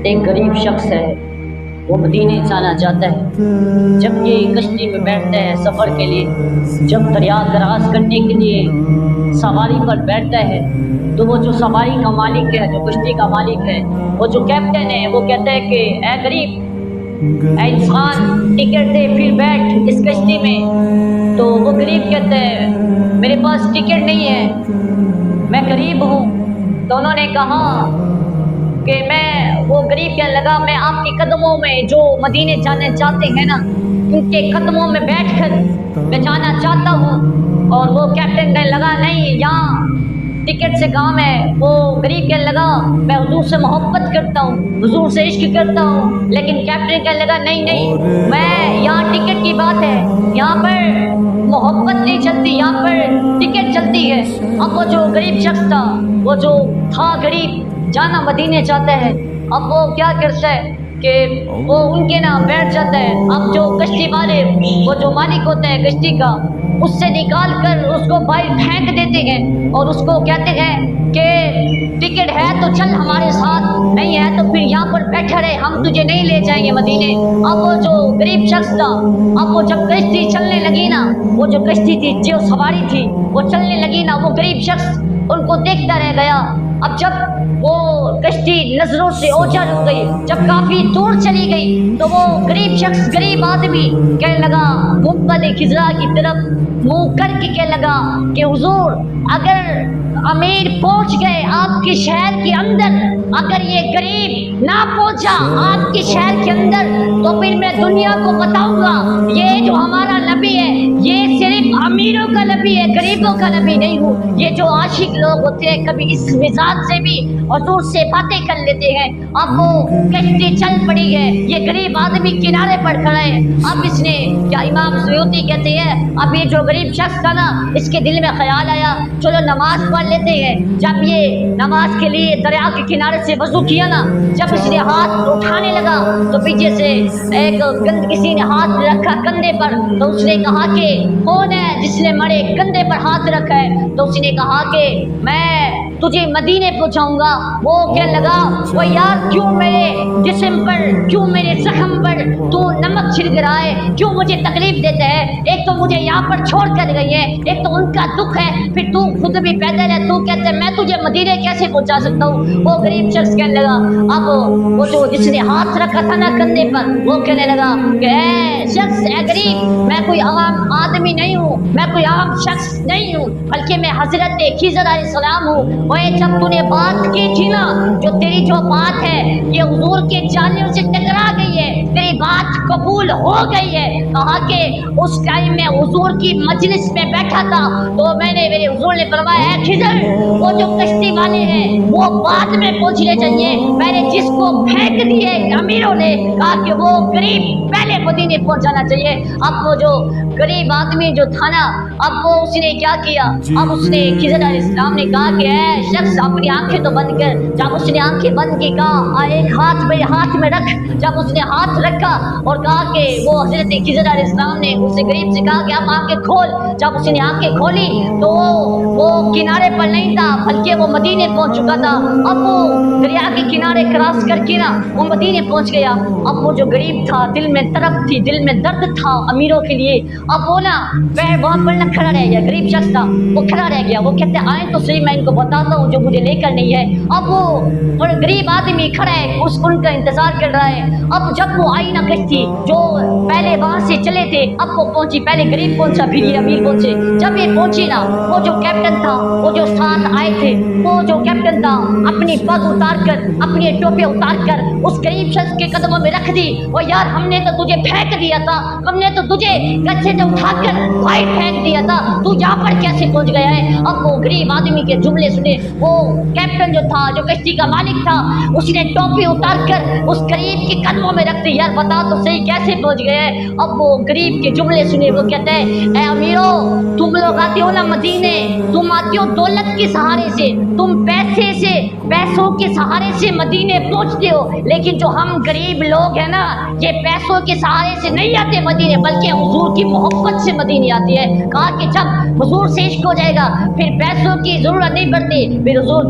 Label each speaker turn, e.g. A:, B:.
A: ایک غریب شخص ہے، وہ مدینے جانا چاہتا ہے۔ جب یہ کشتی میں بیٹھتا ہے سفر کے لیے، جب دریا دراز کرنے کے لیے سواری پر بیٹھتا ہے، تو وہ جو سواری کا مالک ہے، جو کشتی کا مالک ہے، وہ جو کیپٹن ہے، وہ کہتا ہے کہ اے غریب، اے انسان، ٹکٹ دے پھر بیٹھ اس کشتی میں۔ تو وہ غریب کہتا ہے میرے پاس ٹکٹ نہیں ہے، میں غریب ہوں۔ تو انہوں نے کہا کہ وہ غریب کہنے لگا میں آپ کے قدموں میں جو مدینے جانا چاہتے ہیں نا، ان کے قدموں میں بیٹھ کر میں جانا چاہتا ہوں۔ اور وہ کیپٹن کہنے لگا نہیں، یہاں ٹکٹ سے کام ہے۔ وہ غریب کہنے لگا میں حضور سے محبت کرتا ہوں، حضور سے عشق کرتا ہوں۔ لیکن کیپٹن کہنے لگا نہیں، میں یہاں ٹکٹ کی بات ہے، یہاں پر محبت نہیں چلتی، یہاں پر ٹکٹ چلتی ہے۔ اب وہ جو غریب شخص تھا، وہ جو تھا غریب، جانا مدینے چاہتا ہے، اب وہ کیا کرتا ہے کہ وہ ان کے نام بیٹھ جاتا ہے۔ اب جو کشتی والے، وہ جو مالک ہوتا ہے کشتی کا، اس سے نکال کر اس کو باہر پھینک دیتے ہیں اور اس کو کہتے ہیں کہ ٹکٹ ہے تو چل ہمارے ساتھ، نہیں ہے تو پھر یہاں پر بیٹھا رہے، ہم تجھے نہیں لے جائیں گے مدینے۔ اب وہ جو غریب شخص تھا، اب وہ جب کشتی چلنے لگی نا، وہ جو کشتی تھی، جو سواری تھی، وہ چلنے لگی نا، وہ غریب شخص ان کو دیکھتا رہ گیا۔ اب جب وہ کشتی نظروں سے اوجھل ہو گئی، جب کافی دور چلی گئی، تو وہ غریب شخص، غریب آدمی کہنے لگا گنبد خضرا کی طرف منہ کر کے کہنے لگا کہ حضور، اگر امیر پہنچ گئے آپ کے شہر کے اندر، اگر یہ غریب نہ پہنچا آپ کے شہر کے اندر، تو پھر میں دنیا کو بتاؤں گا یہ جو ہمارا نبی ہے، یہ صرف امیروں کا نبی ہے، غریبوں کا نبی نہیں ہوں۔ یہ جو عاشق لوگ ہوتے ہیں، کبھی اس مزاج سے بھی حضور سے باتیں کر لیتے ہیں۔ اب وہ کشتی چل پڑی ہے، یہ غریب آدمی کنارے پر کھڑا ہے۔ اب اس نے کیا، امام سیوطی کہتے ہیں، اب یہ جو غریب شخص تھا نا، اس کے دل میں خیال آیا چلو نماز پڑھ لیتے ہیں۔ جب یہ نماز کے لیے دریا کے کنارے سے وضو کیا نا، جب اس نے ہاتھ اٹھانے لگا تو پیچھے سے ایک کسی نے ہاتھ رکھا کندھے پر، تو اس نے کہا کہ کون ہے جس نے میرے کندھے پر ہاتھ رکھا ہے؟ تو اس نے کہا کہ میں تجھے مدینے پہنچاؤں گا۔ وہ کہنے لگا وہ یار، کیوں میرے جسم پر، کیوں میرے زخم پر تو نمک چھڑک رہا ہے، کیوں مجھے تکلیف دیتا ہے؟ ایک تو مجھے یہاں پر چھوڑ کر گئی ہے، ایک تو ان کا دکھ ہے، پھر تو خود بھی پیدل ہے، تو کہتے ہیں میں تجھے مدینے کیسے پہنچا سکتا ہوں؟ وہ غریب شخص کہنے لگا، اب وہ جو جس نے ہاتھ رکھا تھا نا کندھے پر، وہ کہنے لگا کہ اے شخص، اے غریب، میں کوئی عام آدمی نہیں ہوں، میں کوئی عام شخص نہیں ہوں، بلکہ میں حضرت خضر علیہ السلام ہوں۔ وہ جب تو نے بات کی تھی نا، جو تیری جو بات ہے یہ حضور کے جانب سے ٹکرا گئی ہے، تیری بات قبول ہو گئی ہے۔ کہا کہ اس ٹائم میں حضور کی مجلس میں بیٹھا تھا، تو میں نے، میرے حضور نے فرمایا اے خضر، وہ جو کشتی والے ہیں وہ بعد میں پہنچنے چاہیے، میں نے جس کو پھینک دی ہے امیروں نے کہا کہ وہ غریب پہلے مدینے پہنچانا چاہیے۔ اب وہ جو غریب آدمی جو تھا نا، اب وہ اس نے کیا کیا، اب اس نے خضر علیہ السلام نے کہا کہ اے شخص اپنی آنکھیں تو بند کر۔ جب اس نے آنکھیں بند کی، کہا ایک ہاتھ میرے ہاتھ میں رکھ۔ جب اس نے ہاتھ رکھا اور کہا کہ وہ حضرت خضر علیہ السلام نے اس غریب سے کہا کہ آپ آنکھیں کھول۔ جب اس نے آنکھیں کھولی تو وہ کنارے پر نہیں تھا، بلکہ وہ مدینے پہنچ چکا تھا۔ اب وہ دریا کے کنارے کراس کر کے نا وہ مدینے پہنچ گیا۔ اب وہ جو غریب تھا، دل میں طرف تھی، دل میں درد تھا امیروں کے لیے۔ اب وہ نا وہاں پر نہ کھڑا رہ گیا، غریب شخص تھا وہ کھڑا رہ گیا۔ وہ کہتے آئیں تو صحیح، میں ان کو بتاتا ہوں جو مجھے لے کر نہیں ہے۔ اب وہ غریب آدمی کھڑا ہے، ان کا انتظار کر رہا ہے۔ اب جب وہ آئی نا کشتی، جو پہلے وہاں سے چلے تھے، اب وہ پہنچی، پہلے غریب پہنچا پھر یہ امیر پہنچے۔ جب یہ پہنچی نا، وہ جو کیپٹن تھا، وہ جو ساتھ آئے تھے، وہ جو کیپٹن تھا اپنی پگ اتار کر، اپنی ٹوپی اتار کر اس غریب شخص کے قدموں میں رکھ دی۔ وہ یار، ہم نے تو تجھے پھینک دیا تھا، ہم نے تو تجھے گچھے سے اٹھا کر باہر پھینک دیا تھا، تو یہاں پر کیسے پہنچ گیا ہے؟ اب وہ غریب آدمی کے جملے سنے۔ وہ کیپٹن جو تھا، جو کشتی کا مالک تھا، اس نے ٹوپی اتار کر اس غریب کے قدموں میں رکھ دی۔ یار بتا تو صحیح کیسے پہنچ گیا ہے؟ اب وہ غریب کے جملے سنے، وہ کہتا ہے اے امیرو، تم لوگ آتے ہو نا مدینے، تم آتے ہو دولت کے سہارے سے، تم پیسوں کے سہارے سے مدینے پہنچتے ہو، لیکن جو ہم غریب لوگ ہیں نا، یہ پیسوں کے سہارے سے نہیں آتے مدینے، بلکہ حضور کی محبت سے مدینے آتی ہے۔ کہا کہ جب حضور سے عشق ہو جائے گا پھر پیسوں کی ضرورت نہیں پڑتی، پھر حضور